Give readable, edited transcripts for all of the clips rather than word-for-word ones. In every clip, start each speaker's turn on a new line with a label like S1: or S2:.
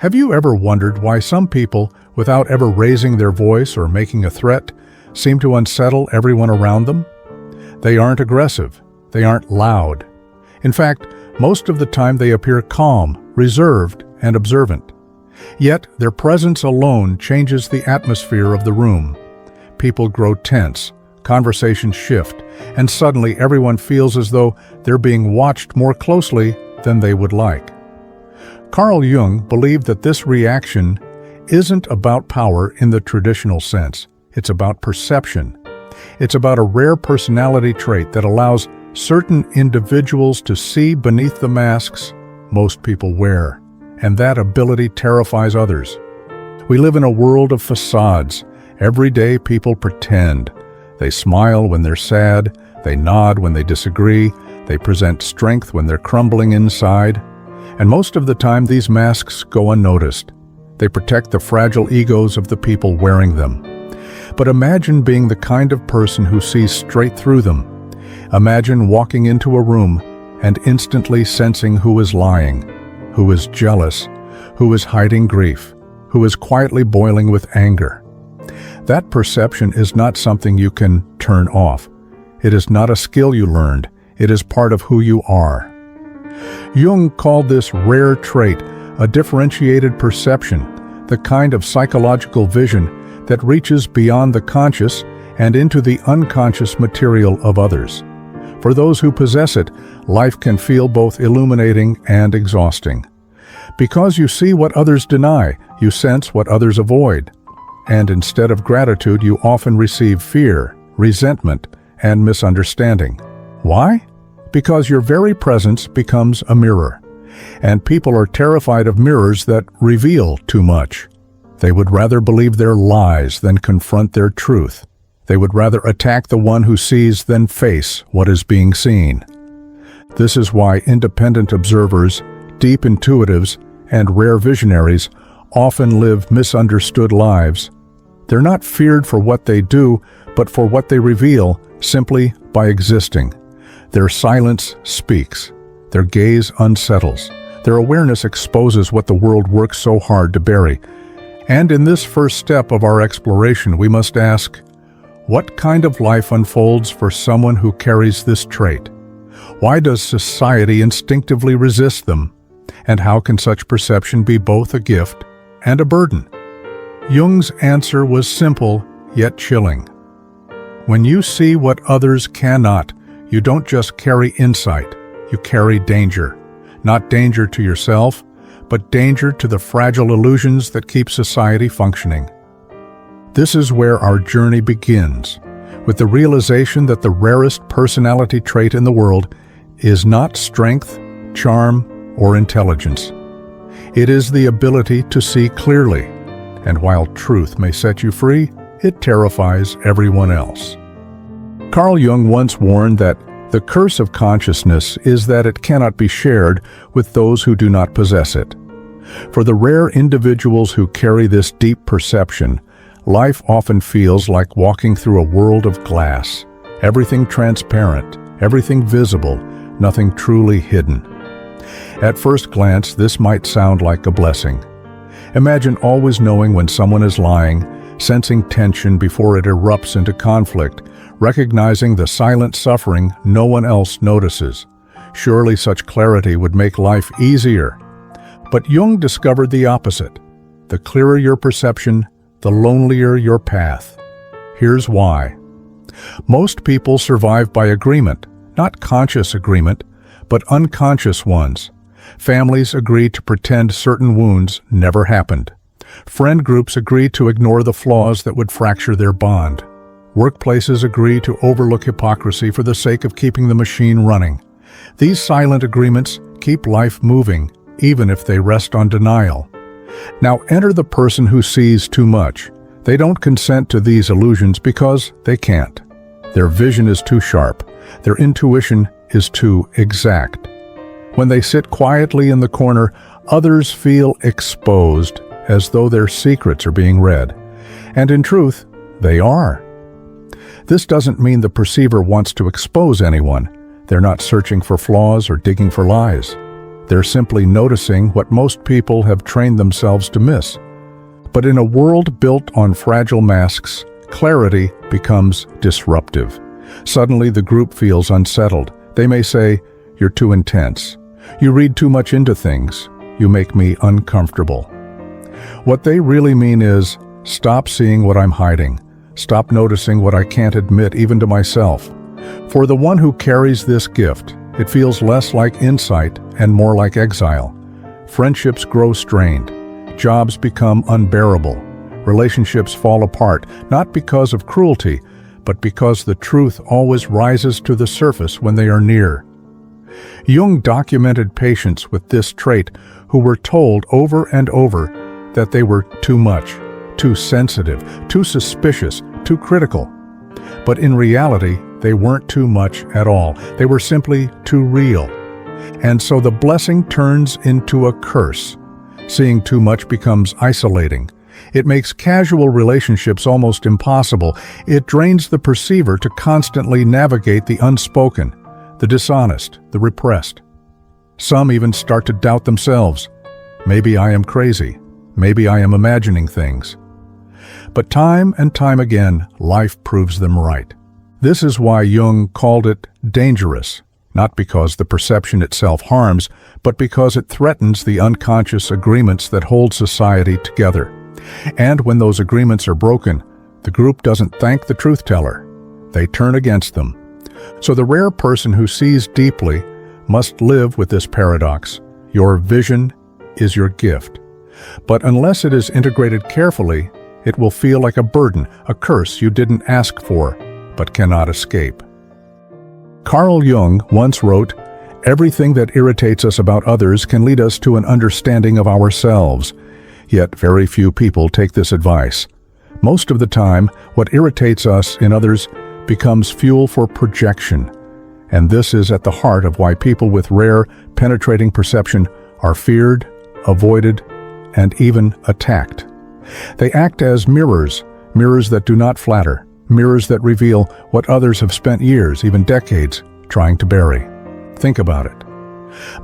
S1: Have you ever wondered why some people, without ever raising their voice or making a threat, seem to unsettle everyone around them? They aren't aggressive. They aren't loud. In fact, most of the time they appear calm, reserved, and observant. Yet, their presence alone changes the atmosphere of the room. People grow tense, conversations shift, and suddenly everyone feels as though they're being watched more closely than they would like. Carl Jung believed that this reaction isn't about power in the traditional sense. It's about perception. It's about a rare personality trait that allows certain individuals to see beneath the masks most people wear, and that ability terrifies others. We live in a world of facades. Every day people pretend. They smile when they're sad, they nod when they disagree, they present strength when they're crumbling inside. And most of the time these masks go unnoticed. They protect the fragile egos of the people wearing them. But imagine being the kind of person who sees straight through them. Imagine walking into a room and instantly sensing who is lying, who is jealous, who is hiding grief, who is quietly boiling with anger. That perception is not something you can turn off. It is not a skill you learned. It is part of who you are. Jung called this rare trait a differentiated perception, the kind of psychological vision that reaches beyond the conscious and into the unconscious material of others. For those who possess it, life can feel both illuminating and exhausting. Because you see what others deny, you sense what others avoid. And instead of gratitude, you often receive fear, resentment, and misunderstanding. Why? Because your very presence becomes a mirror. And people are terrified of mirrors that reveal too much. They would rather believe their lies than confront their truth. They would rather attack the one who sees than face what is being seen. This is why independent observers, deep intuitives, and rare visionaries often live misunderstood lives. They're not feared for what they do, but for what they reveal simply by existing. Their silence speaks. Their gaze unsettles. Their awareness exposes what the world works so hard to bury. And in this first step of our exploration, we must ask, what kind of life unfolds for someone who carries this trait? Why does society instinctively resist them? And how can such perception be both a gift and a burden? Jung's answer was simple, yet chilling. When you see what others cannot, you don't just carry insight, you carry danger. Not danger to yourself, but danger to the fragile illusions that keep society functioning. This is where our journey begins, with the realization that the rarest personality trait in the world is not strength, charm, or intelligence. It is the ability to see clearly, and while truth may set you free, it terrifies everyone else. Carl Jung once warned that the curse of consciousness is that it cannot be shared with those who do not possess it. For the rare individuals who carry this deep perception, life often feels like walking through a world of glass. Everything transparent, everything visible, nothing truly hidden. At first glance, this might sound like a blessing. Imagine always knowing when someone is lying, sensing tension before it erupts into conflict, recognizing the silent suffering no one else notices. Surely such clarity would make life easier. But Jung discovered the opposite. The clearer your perception, the lonelier your path. Here's why. Most people survive by agreement, not conscious agreement, but unconscious ones. Families agree to pretend certain wounds never happened. Friend groups agree to ignore the flaws that would fracture their bond. Workplaces agree to overlook hypocrisy for the sake of keeping the machine running. These silent agreements keep life moving, even if they rest on denial. Now enter the person who sees too much. They don't consent to these illusions because they can't. Their vision is too sharp. Their intuition is too exact. When they sit quietly in the corner, others feel exposed, as though their secrets are being read. And in truth, they are. This doesn't mean the perceiver wants to expose anyone. They're not searching for flaws or digging for lies. They're simply noticing what most people have trained themselves to miss. But in a world built on fragile masks, clarity becomes disruptive. Suddenly the group feels unsettled. They may say, "You're too intense. You read too much into things. You make me uncomfortable." What they really mean is, stop seeing what I'm hiding. Stop noticing what I can't admit even to myself. For the one who carries this gift, it feels less like insight and more like exile. Friendships grow strained. Jobs become unbearable. Relationships fall apart, not because of cruelty, but because the truth always rises to the surface when they are near. Jung documented patients with this trait who were told over and over that they were too much, too sensitive, too suspicious, too critical. But in reality, they weren't too much at all. They were simply too real. And so the blessing turns into a curse. Seeing too much becomes isolating. It makes casual relationships almost impossible. It drains the perceiver to constantly navigate the unspoken, the dishonest, the repressed. Some even start to doubt themselves. Maybe I am crazy. Maybe I am imagining things. But time and time again, life proves them right. This is why Jung called it dangerous, not because the perception itself harms, but because it threatens the unconscious agreements that hold society together. And when those agreements are broken, the group doesn't thank the truth teller. They turn against them. So the rare person who sees deeply must live with this paradox. Your vision is your gift. But unless it is integrated carefully, it will feel like a burden, a curse you didn't ask for, but cannot escape. Carl Jung once wrote, "Everything that irritates us about others can lead us to an understanding of ourselves." Yet very few people take this advice. Most of the time, what irritates us in others becomes fuel for projection. And this is at the heart of why people with rare, penetrating perception are feared, avoided, and even attacked. They act as mirrors, mirrors that do not flatter, mirrors that reveal what others have spent years, even decades, trying to bury. Think about it.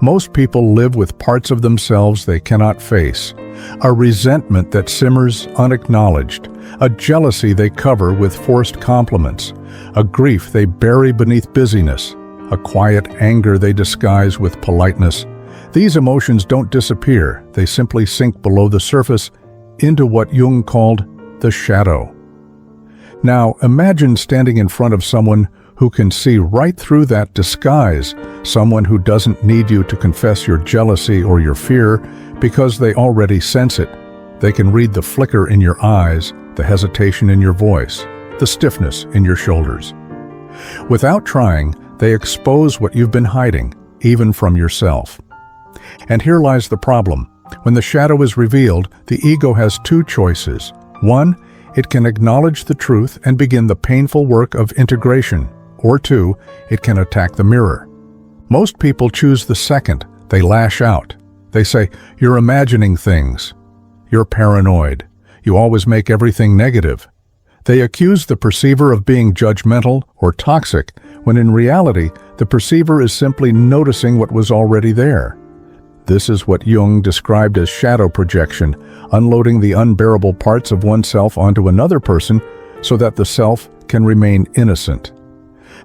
S1: Most people live with parts of themselves they cannot face, a resentment that simmers unacknowledged, a jealousy they cover with forced compliments, a grief they bury beneath busyness, a quiet anger they disguise with politeness. These emotions don't disappear, they simply sink below the surface into what Jung called the shadow. Now, imagine standing in front of someone who can see right through that disguise, someone who doesn't need you to confess your jealousy or your fear because they already sense it. They can read the flicker in your eyes, the hesitation in your voice, the stiffness in your shoulders. Without trying, they expose what you've been hiding, even from yourself. And here lies the problem. When the shadow is revealed, the ego has two choices. One, it can acknowledge the truth and begin the painful work of integration. Or two, it can attack the mirror. Most people choose the second. They lash out. They say, "You're imagining things. You're paranoid. You always make everything negative." They accuse the perceiver of being judgmental or toxic, when in reality, the perceiver is simply noticing what was already there. This is what Jung described as shadow projection, unloading the unbearable parts of oneself onto another person so that the self can remain innocent.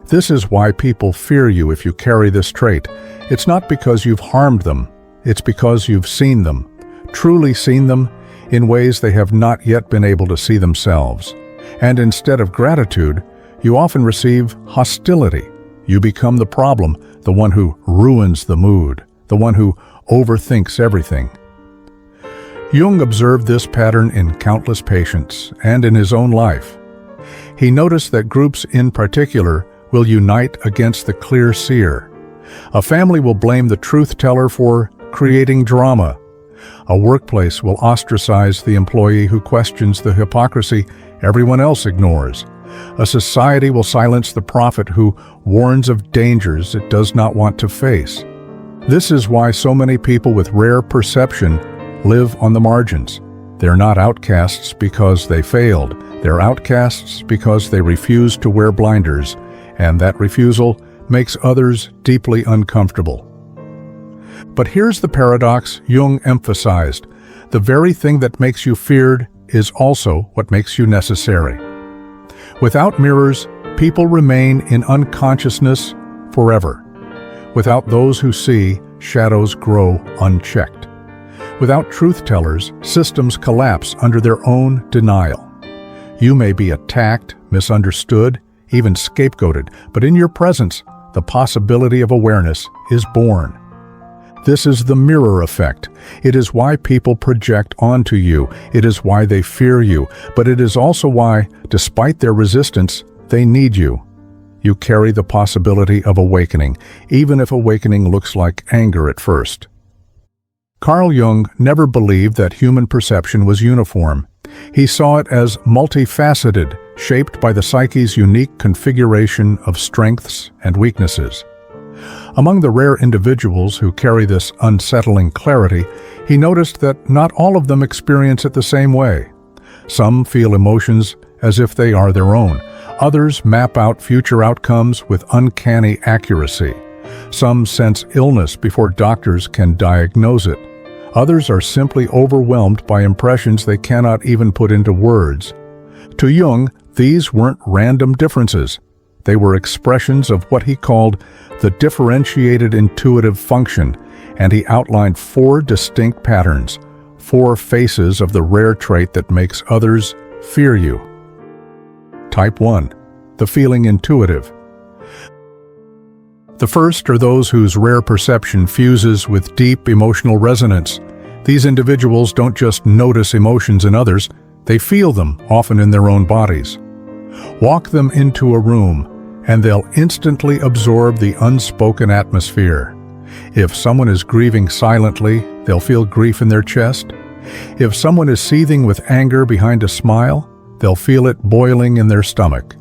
S1: This is why people fear you if you carry this trait. It's not because you've harmed them, it's because you've seen them, truly seen them, in ways they have not yet been able to see themselves. And instead of gratitude, you often receive hostility. You become the problem, the one who ruins the mood, the one who overthinks everything. Jung observed this pattern in countless patients and in his own life. He noticed that groups in particular will unite against the clear seer. A family will blame the truth teller for creating drama. A workplace will ostracize the employee who questions the hypocrisy everyone else ignores. A society will silence the prophet who warns of dangers it does not want to face. This is why so many people with rare perception live on the margins. They're not outcasts because they failed. They're outcasts because they refuse to wear blinders, and that refusal makes others deeply uncomfortable. But here's the paradox Jung emphasized. The very thing that makes you feared is also what makes you necessary. Without mirrors, people remain in unconsciousness forever. Without those who see, shadows grow unchecked. Without truth-tellers, systems collapse under their own denial. You may be attacked, misunderstood, even scapegoated, but in your presence, the possibility of awareness is born. This is the mirror effect. It is why people project onto you. It is why they fear you. But it is also why, despite their resistance, they need you. You carry the possibility of awakening, even if awakening looks like anger at first. Carl Jung never believed that human perception was uniform. He saw it as multifaceted, shaped by the psyche's unique configuration of strengths and weaknesses. Among the rare individuals who carry this unsettling clarity, he noticed that not all of them experience it the same way. Some feel emotions as if they are their own. Others map out future outcomes with uncanny accuracy. Some sense illness before doctors can diagnose it. Others are simply overwhelmed by impressions they cannot even put into words. To Jung, these weren't random differences. They were expressions of what he called the differentiated intuitive function, and he outlined 4 distinct patterns, 4 faces of the rare trait that makes others fear you. Type 1. The feeling intuitive. The first are those whose rare perception fuses with deep emotional resonance. These individuals don't just notice emotions in others, they feel them, often in their own bodies. Walk them into a room, and they'll instantly absorb the unspoken atmosphere. If someone is grieving silently, they'll feel grief in their chest. If someone is seething with anger behind a smile, they'll feel it boiling in their stomach.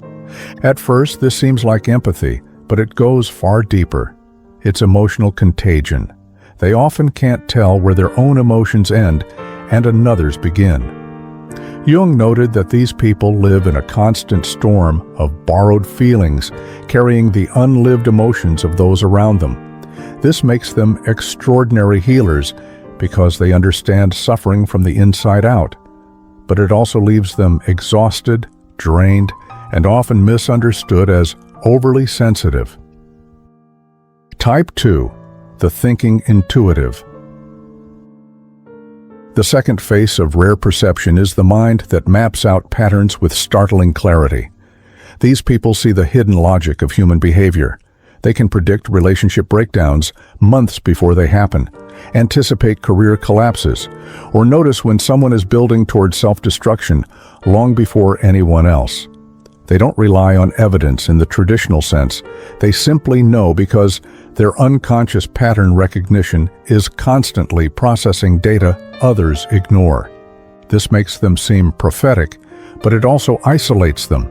S1: At first, this seems like empathy, but it goes far deeper. It's emotional contagion. They often can't tell where their own emotions end and another's begin. Jung noted that these people live in a constant storm of borrowed feelings, carrying the unlived emotions of those around them. This makes them extraordinary healers because they understand suffering from the inside out. But it also leaves them exhausted, drained, and often misunderstood as overly sensitive. Type 2. The thinking intuitive. The second face of rare perception is the mind that maps out patterns with startling clarity. These people see the hidden logic of human behavior. They can predict relationship breakdowns months before they happen, anticipate career collapses, or notice when someone is building toward self-destruction long before anyone else. They don't rely on evidence in the traditional sense. They simply know because their unconscious pattern recognition is constantly processing data others ignore. This makes them seem prophetic, but it also isolates them.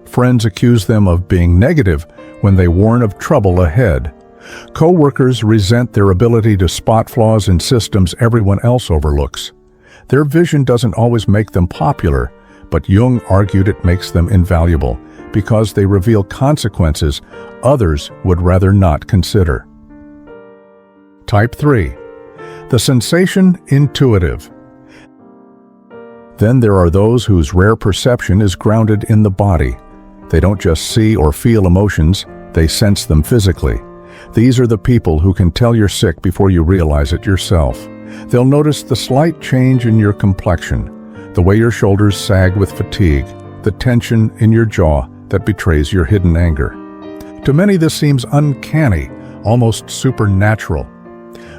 S1: Friends accuse them of being negative when they warn of trouble ahead. Co-workers resent their ability to spot flaws in systems everyone else overlooks. Their vision doesn't always make them popular, but Jung argued it makes them invaluable because they reveal consequences others would rather not consider. Type 3. The sensation intuitive. Then there are those whose rare perception is grounded in the body. They don't just see or feel emotions, they sense them physically. These are the people who can tell you're sick before you realize it yourself. They'll notice the slight change in your complexion, the way your shoulders sag with fatigue, the tension in your jaw that betrays your hidden anger. To many this seems uncanny, almost supernatural.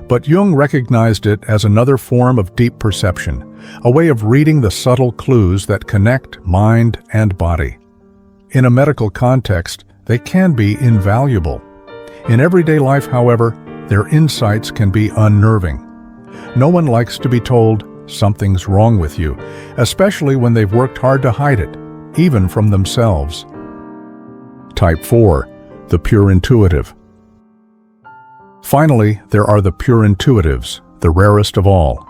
S1: But Jung recognized it as another form of deep perception, a way of reading the subtle clues that connect mind and body. In a medical context, they can be invaluable. In everyday life, however, their insights can be unnerving. No one likes to be told something's wrong with you, especially when they've worked hard to hide it, even from themselves. Type 4. The pure intuitive. Finally, there are the pure intuitives, the rarest of all.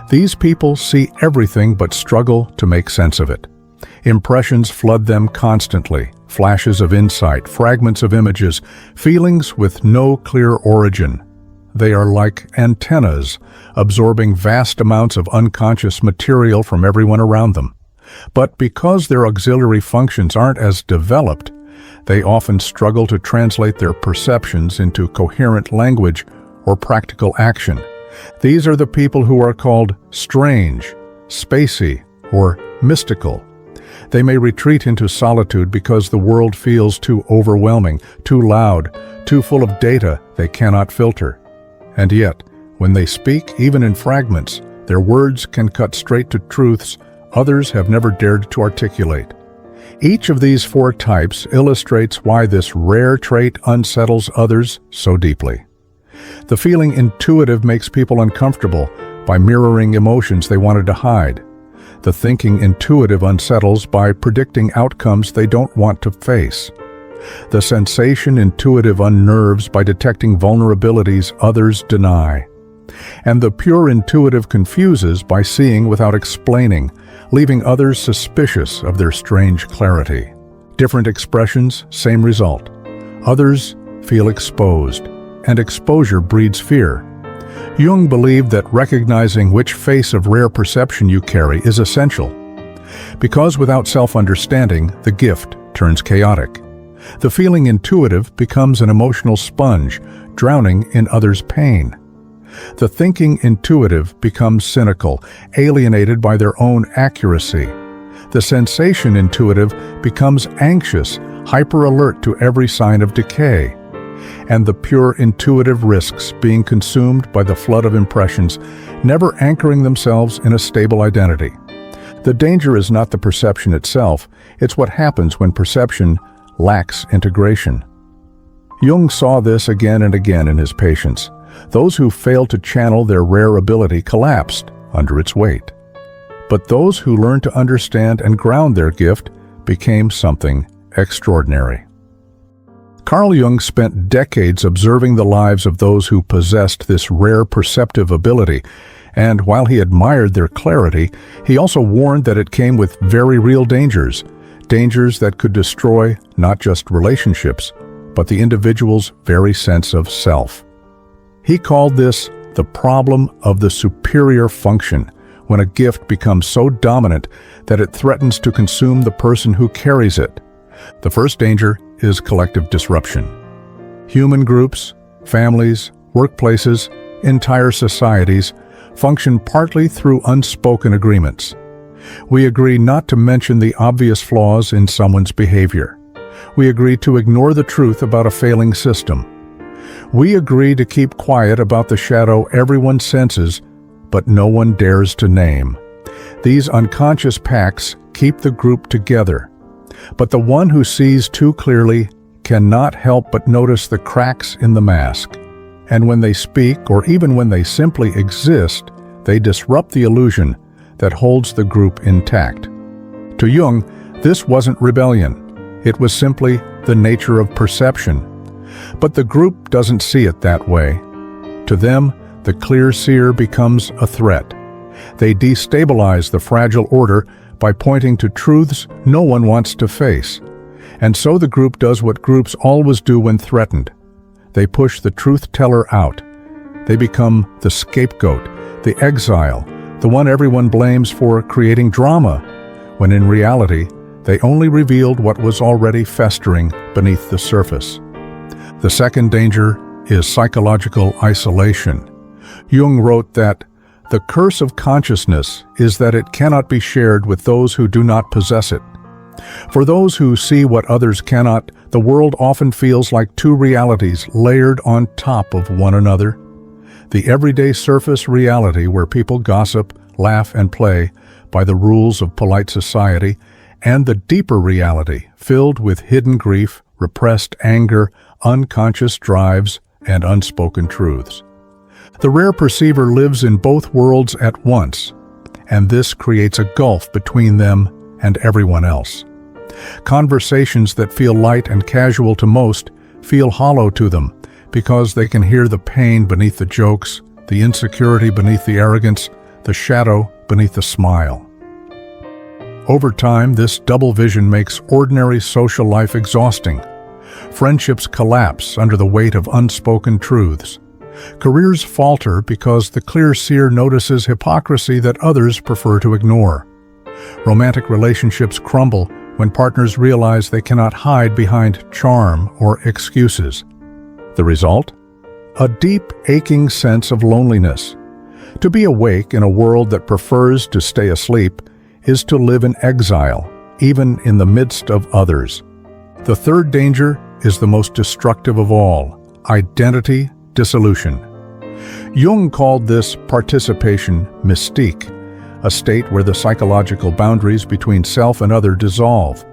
S1: These people see everything but struggle to make sense of it. Impressions flood them constantly, flashes of insight, fragments of images, feelings with no clear origin. they are like antennas, absorbing vast amounts of unconscious material from everyone around them. But because their auxiliary functions aren't as developed, they often struggle to translate their perceptions into coherent language or practical action. These are the people who are called strange, spacey, or mystical. They may retreat into solitude because the world feels too overwhelming, too loud, too full of data they cannot filter. And yet, when they speak, even in fragments, their words can cut straight to truths others have never dared to articulate. Each of these four types illustrates why this rare trait unsettles others so deeply. The feeling intuitive makes people uncomfortable by mirroring emotions they wanted to hide. The thinking intuitive unsettles by predicting outcomes they don't want to face. The sensation intuitive unnerves by detecting vulnerabilities others deny. And the pure intuitive confuses by seeing without explaining, leaving others suspicious of their strange clarity. Different expressions, same result. Others feel exposed, and exposure breeds fear. Jung believed that recognizing which face of rare perception you carry is essential, because without self-understanding, the gift turns chaotic. The feeling intuitive becomes an emotional sponge, drowning in others' pain. The thinking intuitive becomes cynical, alienated by their own accuracy. The sensation intuitive becomes anxious, hyper-alert to every sign of decay. And the pure intuitive risks being consumed by the flood of impressions, never anchoring themselves in a stable identity. The danger is not the perception itself, it's what happens when perception lacks integration. Jung saw this again and again in his patients. Those who failed to channel their rare ability collapsed under its weight. But those who learned to understand and ground their gift became something extraordinary. Carl Jung spent decades observing the lives of those who possessed this rare perceptive ability, and while he admired their clarity, he also warned that it came with very real dangers, dangers that could destroy not just relationships, but the individual's very sense of self. He called this the problem of the superior function, when a gift becomes so dominant that it threatens to consume the person who carries it. The first danger is collective disruption. Human groups, families, workplaces, entire societies function partly through unspoken agreements. We agree not to mention the obvious flaws in someone's behavior. We agree to ignore the truth about a failing system. We agree to keep quiet about the shadow everyone senses, but no one dares to name. These unconscious pacts keep the group together. But the one who sees too clearly cannot help but notice the cracks in the mask. And when they speak, or even when they simply exist, they disrupt the illusion that holds the group intact. To Jung, this wasn't rebellion. It was simply the nature of perception. But the group doesn't see it that way. To them, the clear seer becomes a threat. They destabilize the fragile order by pointing to truths no one wants to face. And so the group does what groups always do when threatened. They push the truth teller out. They become the scapegoat, the exile, the one everyone blames for creating drama, when in reality, they only revealed what was already festering beneath the surface. The second danger is psychological isolation. Jung wrote that the curse of consciousness is that it cannot be shared with those who do not possess it. For those who see what others cannot, the world often feels like two realities layered on top of one another. The everyday surface reality where people gossip, laugh, and play by the rules of polite society, and the deeper reality filled with hidden grief, repressed anger, unconscious drives, and unspoken truths. The rare perceiver lives in both worlds at once, and this creates a gulf between them and everyone else. Conversations that feel light and casual to most feel hollow to them because they can hear the pain beneath the jokes, the insecurity beneath the arrogance, the shadow beneath the smile. Over time, this double vision makes ordinary social life exhausting. Friendships collapse under the weight of unspoken truths. Careers falter because the clear seer notices hypocrisy that others prefer to ignore. Romantic relationships crumble when partners realize they cannot hide behind charm or excuses. The result? A deep, aching sense of loneliness. To be awake in a world that prefers to stay asleep is to live in exile, even in the midst of others. The third danger is the most destructive of all: identity dissolution. Jung called this participation mystique, a state where the psychological boundaries between self and other dissolve.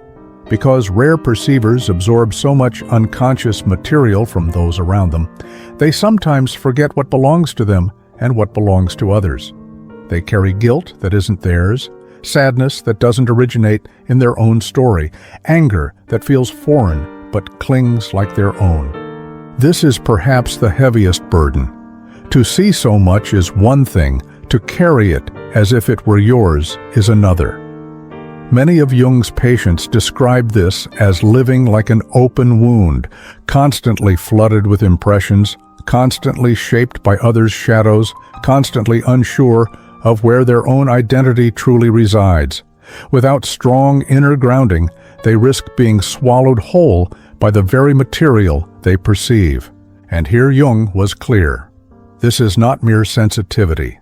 S1: Because rare perceivers absorb so much unconscious material from those around them, they sometimes forget what belongs to them and what belongs to others. They carry guilt that isn't theirs, sadness that doesn't originate in their own story, anger that feels foreign but clings like their own. This is perhaps the heaviest burden. To see so much is one thing, to carry it as if it were yours is another. Many of Jung's patients describe this as living like an open wound, constantly flooded with impressions, constantly shaped by others' shadows, constantly unsure of where their own identity truly resides. Without strong inner grounding, they risk being swallowed whole by the very material they perceive. And here Jung was clear. This is not mere sensitivity.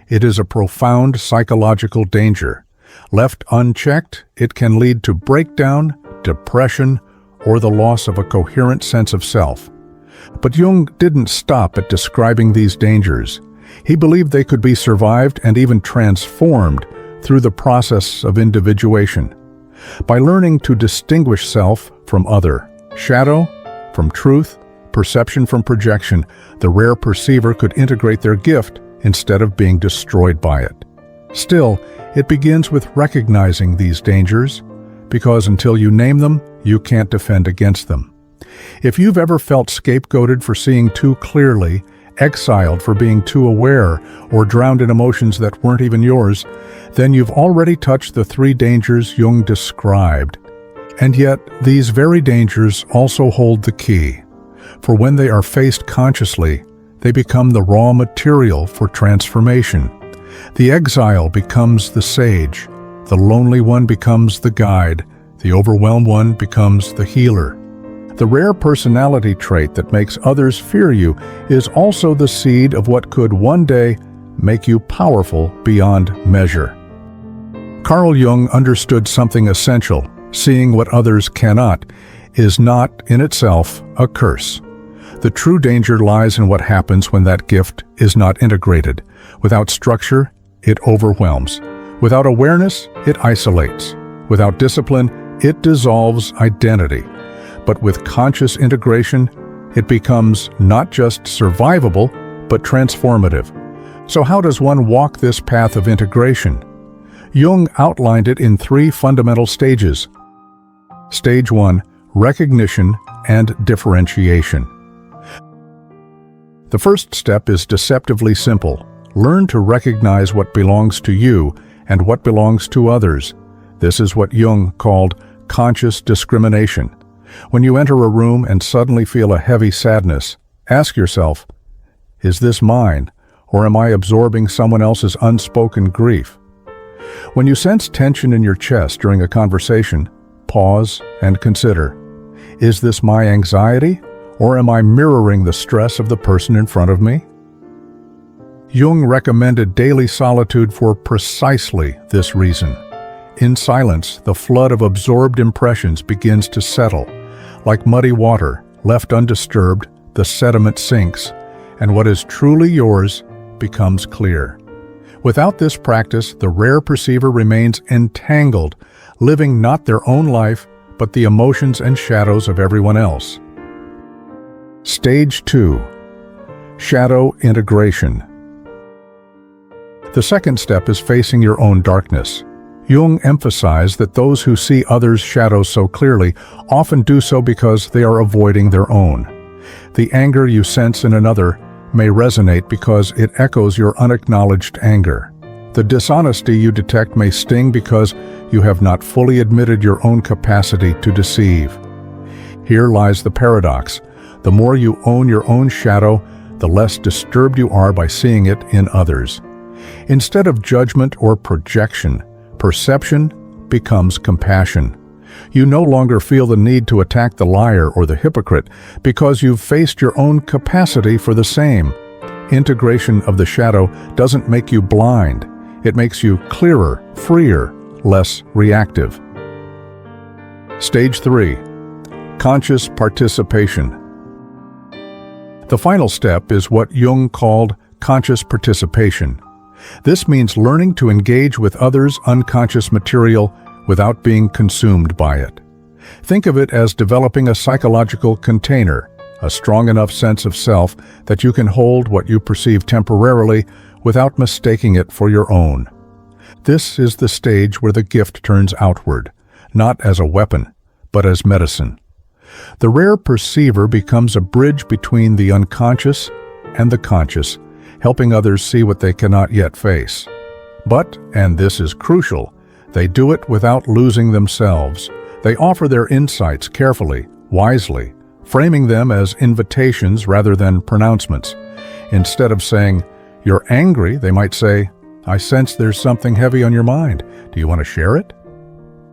S1: It is a profound psychological danger. Left unchecked, it can lead to breakdown, depression, or the loss of a coherent sense of self. But Jung didn't stop at describing these dangers. He believed they could be survived and even transformed through the process of individuation. By learning to distinguish self from other, shadow from truth, perception from projection, the rare perceiver could integrate their gift instead of being destroyed by it. Still, it begins with recognizing these dangers, because until you name them, you can't defend against them. If you've ever felt scapegoated for seeing too clearly, exiled for being too aware, or drowned in emotions that weren't even yours, then you've already touched the three dangers Jung described. And yet, these very dangers also hold the key. For when they are faced consciously, they become the raw material for transformation. The exile becomes the sage, the lonely one becomes the guide, the overwhelmed one becomes the healer. The rare personality trait that makes others fear you is also the seed of what could one day make you powerful beyond measure. Carl Jung understood something essential. Seeing what others cannot is not, in itself, a curse. The true danger lies in what happens when that gift is not integrated. Without structure, it overwhelms. Without awareness, it isolates. Without discipline, it dissolves identity. But with conscious integration, it becomes not just survivable, but transformative. So how does one walk this path of integration? Jung outlined it in three fundamental stages. Stage 1, recognition and differentiation. The first step is deceptively simple. Learn to recognize what belongs to you and what belongs to others. This is what Jung called conscious discrimination. When you enter a room and suddenly feel a heavy sadness, ask yourself, is this mine, or am I absorbing someone else's unspoken grief? When you sense tension in your chest during a conversation, pause and consider, is this my anxiety, or am I mirroring the stress of the person in front of me? Jung recommended daily solitude for precisely this reason. In silence, the flood of absorbed impressions begins to settle. Like muddy water, left undisturbed, the sediment sinks, and what is truly yours becomes clear. Without this practice, the rare perceiver remains entangled, living not their own life, but the emotions and shadows of everyone else. Stage 2. Shadow integration. The second step is facing your own darkness. Jung emphasized that those who see others' shadows so clearly often do so because they are avoiding their own. The anger you sense in another may resonate because it echoes your unacknowledged anger. The dishonesty you detect may sting because you have not fully admitted your own capacity to deceive. Here lies the paradox. The more you own your own shadow, the less disturbed you are by seeing it in others. Instead of judgment or projection, perception becomes compassion. You no longer feel the need to attack the liar or the hypocrite because you've faced your own capacity for the same. Integration of the shadow doesn't make you blind. It makes you clearer, freer, less reactive. Stage 3. Conscious participation. The final step is what Jung called conscious participation. This means learning to engage with others' unconscious material without being consumed by it. Think of it as developing a psychological container, a strong enough sense of self that you can hold what you perceive temporarily without mistaking it for your own. This is the stage where the gift turns outward, not as a weapon, but as medicine. The rare perceiver becomes a bridge between the unconscious and the conscious, helping others see what they cannot yet face. But, and this is crucial, they do it without losing themselves. They offer their insights carefully, wisely, framing them as invitations rather than pronouncements. Instead of saying, "You're angry," they might say, "I sense there's something heavy on your mind. Do you want to share it?"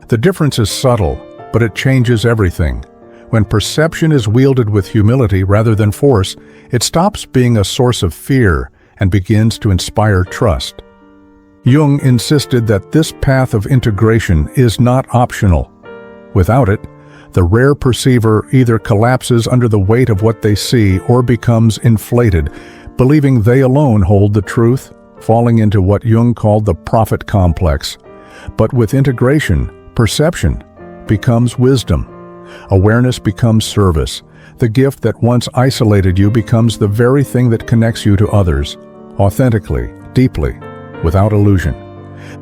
S1: The difference is subtle, but it changes everything. When perception is wielded with humility rather than force, it stops being a source of fear and begins to inspire trust. Jung insisted that this path of integration is not optional. Without it, the rare perceiver either collapses under the weight of what they see or becomes inflated, believing they alone hold the truth, falling into what Jung called the prophet complex. But with integration, perception becomes wisdom. Awareness becomes service. The gift that once isolated you becomes the very thing that connects you to others, authentically, deeply, without illusion.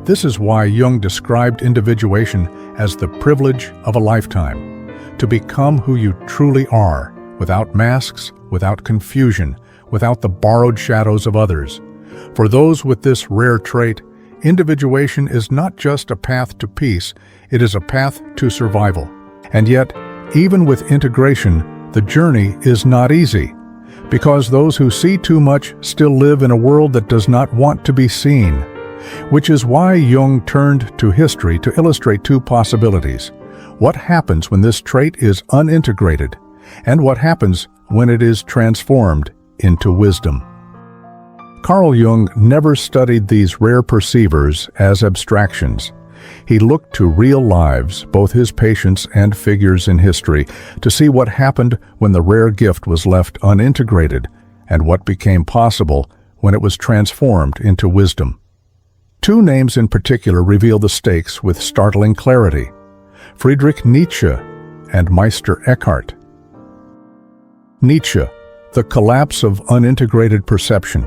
S1: This is why Jung described individuation as the privilege of a lifetime, to become who you truly are, without masks, without confusion, without the borrowed shadows of others. For those with this rare trait, individuation is not just a path to peace, it is a path to survival. And yet, even with integration, the journey is not easy, because those who see too much still live in a world that does not want to be seen. Which is why Jung turned to history to illustrate two possibilities: what happens when this trait is unintegrated, and what happens when it is transformed into wisdom. Carl Jung never studied these rare perceivers as abstractions. He looked to real lives, both his patients and figures in history, to see what happened when the rare gift was left unintegrated, and what became possible when it was transformed into wisdom. Two names in particular reveal the stakes with startling clarity: Friedrich Nietzsche and Meister Eckhart. Nietzsche, the collapse of unintegrated perception.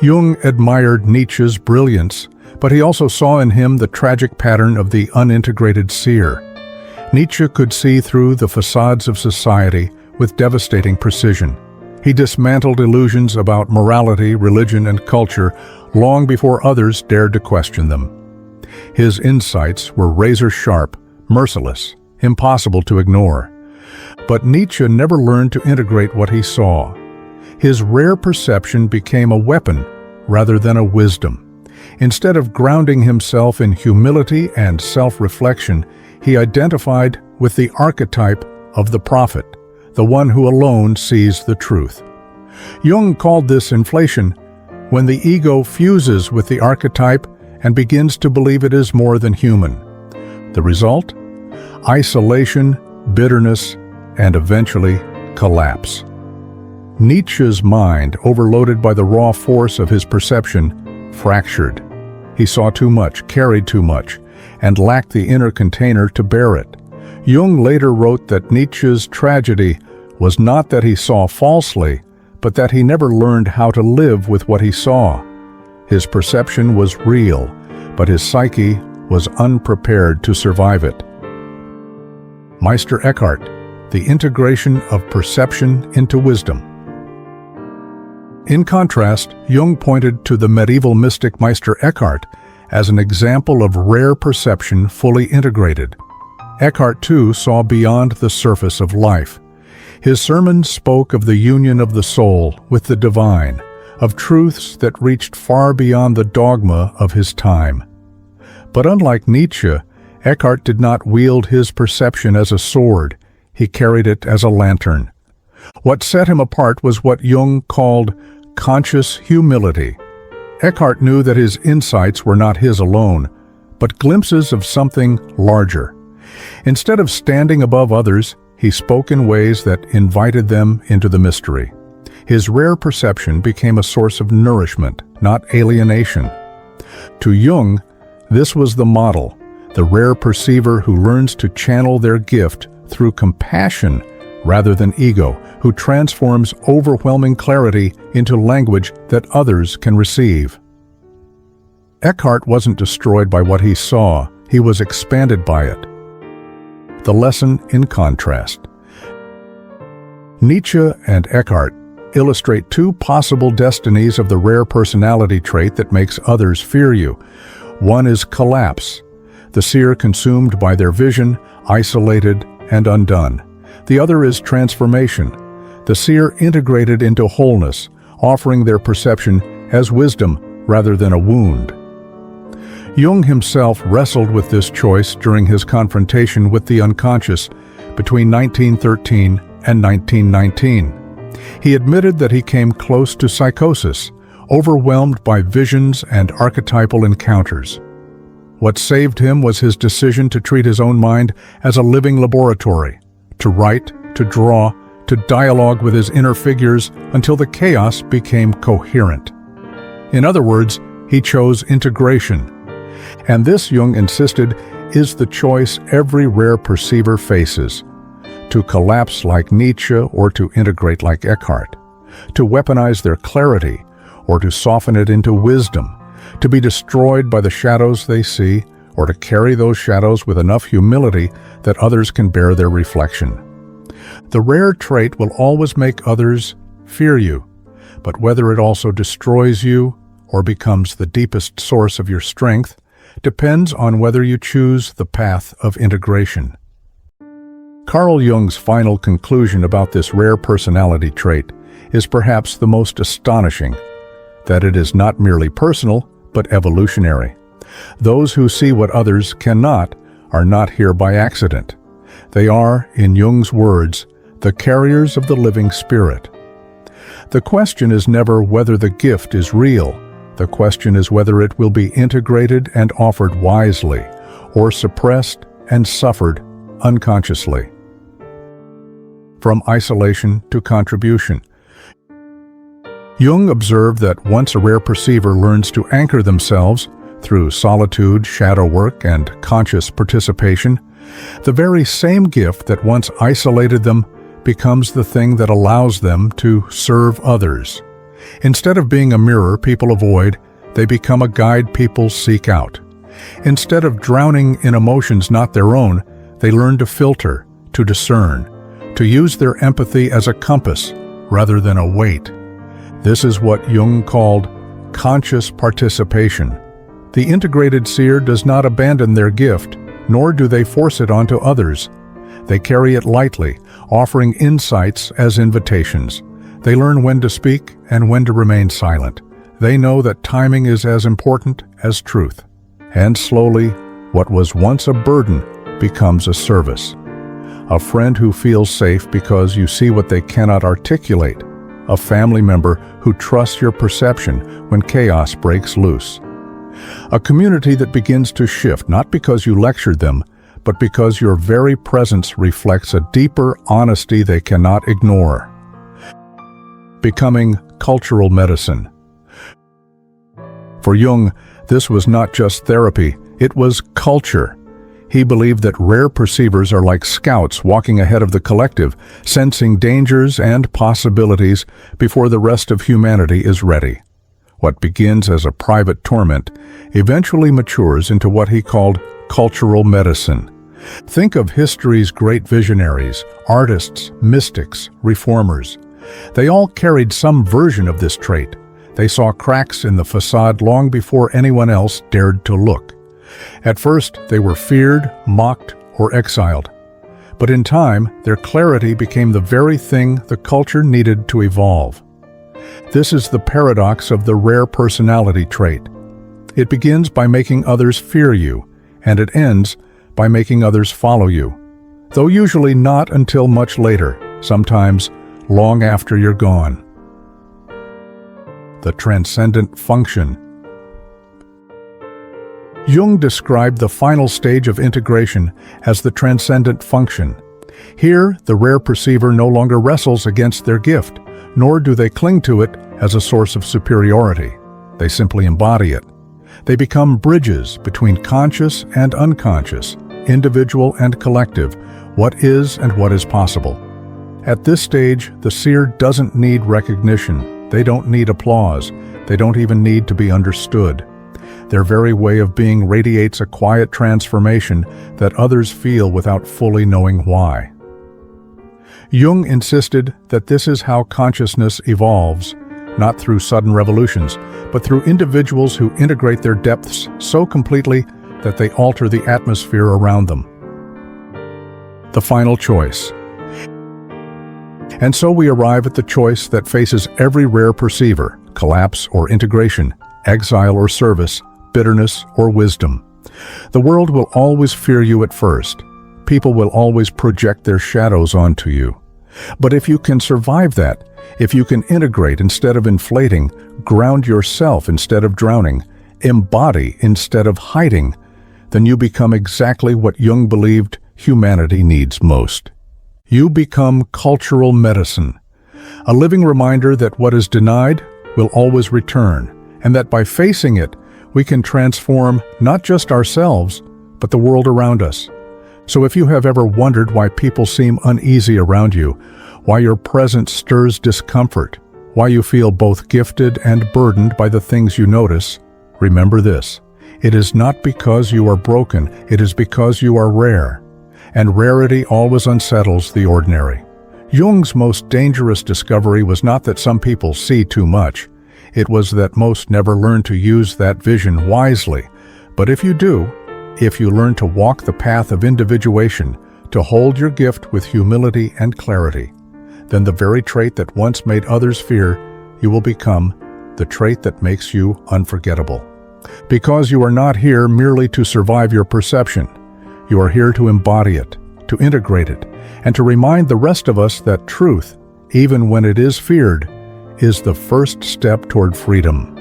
S1: Jung admired Nietzsche's brilliance, but he also saw in him the tragic pattern of the unintegrated seer. Nietzsche could see through the facades of society with devastating precision. He dismantled illusions about morality, religion, and culture long before others dared to question them. His insights were razor-sharp, merciless, impossible to ignore. But Nietzsche never learned to integrate what he saw. His rare perception became a weapon rather than a wisdom. Instead of grounding himself in humility and self-reflection, he identified with the archetype of the prophet, the one who alone sees the truth. Jung called this inflation, when the ego fuses with the archetype and begins to believe it is more than human. The result? Isolation, bitterness, and eventually collapse. Nietzsche's mind, overloaded by the raw force of his perception, fractured. He saw too much, carried too much, and lacked the inner container to bear it. Jung later wrote that Nietzsche's tragedy was not that he saw falsely, but that he never learned how to live with what he saw. His perception was real, but his psyche was unprepared to survive it. Meister Eckhart, the integration of perception into wisdom. In contrast, Jung pointed to the medieval mystic Meister Eckhart as an example of rare perception fully integrated. Eckhart, too, saw beyond the surface of life. His sermons spoke of the union of the soul with the divine, of truths that reached far beyond the dogma of his time. But unlike Nietzsche, Eckhart did not wield his perception as a sword, he carried it as a lantern. What set him apart was what Jung called conscious humility. Eckhart knew that his insights were not his alone, but glimpses of something larger. Instead of standing above others, he spoke in ways that invited them into the mystery. His rare perception became a source of nourishment, not alienation. To Jung, this was the model, the rare perceiver who learns to channel their gift through compassion rather than ego, who transforms overwhelming clarity into language that others can receive. Eckhart wasn't destroyed by what he saw, he was expanded by it. The lesson in contrast. Nietzsche and Eckhart illustrate two possible destinies of the rare personality trait that makes others fear you. One is collapse, the seer consumed by their vision, isolated and undone. The other is transformation, the seer integrated into wholeness, offering their perception as wisdom rather than a wound. Jung himself wrestled with this choice during his confrontation with the unconscious between 1913 and 1919. He admitted that he came close to psychosis, overwhelmed by visions and archetypal encounters. What saved him was his decision to treat his own mind as a living laboratory, to write, to draw, to dialogue with his inner figures until the chaos became coherent. In other words, he chose integration. And this, Jung insisted, is the choice every rare perceiver faces: to collapse like Nietzsche or to integrate like Eckhart, to weaponize their clarity or to soften it into wisdom, to be destroyed by the shadows they see or to carry those shadows with enough humility that others can bear their reflection. The rare trait will always make others fear you, but whether it also destroys you or becomes the deepest source of your strength depends on whether you choose the path of integration. Carl Jung's final conclusion about this rare personality trait is perhaps the most astonishing, that it is not merely personal, but evolutionary. Those who see what others cannot are not here by accident. They are, in Jung's words, the carriers of the living spirit. The question is never whether the gift is real. The question is whether it will be integrated and offered wisely, or suppressed and suffered unconsciously. From isolation to contribution. Jung observed that once a rare perceiver learns to anchor themselves through solitude, shadow work, and conscious participation, the very same gift that once isolated them becomes the thing that allows them to serve others. Instead of being a mirror people avoid, they become a guide people seek out. Instead of drowning in emotions not their own, they learn to filter, to discern, to use their empathy as a compass rather than a weight. This is what Jung called conscious participation. The integrated seer does not abandon their gift, nor do they force it onto others. They carry it lightly, offering insights as invitations. They learn when to speak and when to remain silent. They know that timing is as important as truth. And slowly, what was once a burden becomes a service. A friend who feels safe because you see what they cannot articulate. A family member who trusts your perception when chaos breaks loose. A community that begins to shift not because you lectured them, but because your very presence reflects a deeper honesty they cannot ignore. Becoming cultural medicine. For Jung, this was not just therapy, it was culture. He believed that rare perceivers are like scouts walking ahead of the collective, sensing dangers and possibilities before the rest of humanity is ready. What begins as a private torment eventually matures into what he called cultural medicine. Think of history's great visionaries, artists, mystics, reformers. They all carried some version of this trait. They saw cracks in the facade long before anyone else dared to look. At first, they were feared, mocked, or exiled. But in time, their clarity became the very thing the culture needed to evolve. This is the paradox of the rare personality trait. It begins by making others fear you, and it ends by making others follow you, though usually not until much later, sometimes long after you're gone. The transcendent function. Jung described the final stage of integration as the transcendent function. Here, the rare perceiver no longer wrestles against their gift, nor do they cling to it as a source of superiority. They simply embody it. They become bridges between conscious and unconscious, individual and collective, what is and what is possible. At this stage, the seer doesn't need recognition. They don't need applause. They don't even need to be understood. Their very way of being radiates a quiet transformation that others feel without fully knowing why. Jung insisted that this is how consciousness evolves, not through sudden revolutions, but through individuals who integrate their depths so completely that they alter the atmosphere around them. The final choice. And so we arrive at the choice that faces every rare perceiver: collapse or integration, exile or service, bitterness or wisdom. The world will always fear you at first. People will always project their shadows onto you. But if you can survive that, if you can integrate instead of inflating, ground yourself instead of drowning, embody instead of hiding, then you become exactly what Jung believed humanity needs most. You become cultural medicine, a living reminder that what is denied will always return, and that by facing it, we can transform not just ourselves, but the world around us. So if you have ever wondered why people seem uneasy around you, why your presence stirs discomfort, why you feel both gifted and burdened by the things you notice, remember this: it is not because you are broken, it is because you are rare. And rarity always unsettles the ordinary. Jung's most dangerous discovery was not that some people see too much. It was that most never learn to use that vision wisely. But if you do, if you learn to walk the path of individuation, to hold your gift with humility and clarity, then the very trait that once made others fear, you will become the trait that makes you unforgettable. Because you are not here merely to survive your perception. You are here to embody it, to integrate it, and to remind the rest of us that truth, even when it is feared, is the first step toward freedom.